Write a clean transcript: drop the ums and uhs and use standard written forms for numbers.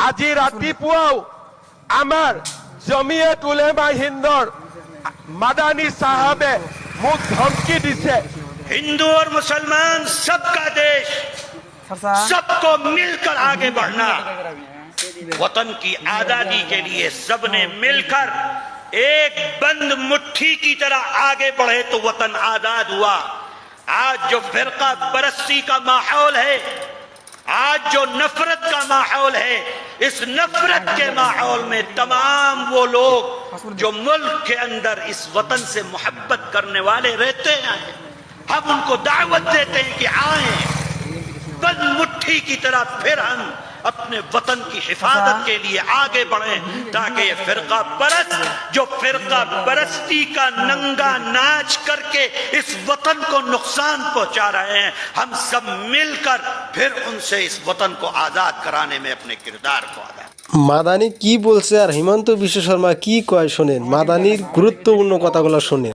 আজি ৰাতিপুৱাও আমাৰ জমিয়ত উলেমা হিন্দৰ মাদানী সাহাবে মোক ধমকি দিছে। हिंदू और मुसलमान सबका देश, सबको मिलकर आगे बढ़ना। वतन की आजादी के लिए सबने मिलकर एक बंद मुट्ठी की तरह आगे बढ़े तो वतन आजाद हुआ। आज जो फिरका परस्ती का माहौल है, आज जो नफरत का माहौल है, इस नफरत के माहौल में तमाम वो लोग जो मुल्क के अंदर इस वतन से मोहब्बत करने वाले रहते हैं, हम उनको दावत देते हैं कि आए, बंद मुट्ठी की तरह फिर हम अपने वतन की हिफाजत के लिए आगे बढ़ें, ताकि ये फिरका परस्त जो फिरका परस्ती का नंगा नाच करके इस वतन को नुकसान पहुंचा रहे हैं, हम सब मिलकर फिर उनसे इस वतन को आजाद कराने में अपने किरदार को अदा। মাদানি কি বলছে আর হিমন্ত বিশ্ব শর্মা কি কয় শোনেন, মাদানির গুরুত্বপূর্ণ কথাগুলো শোনেন।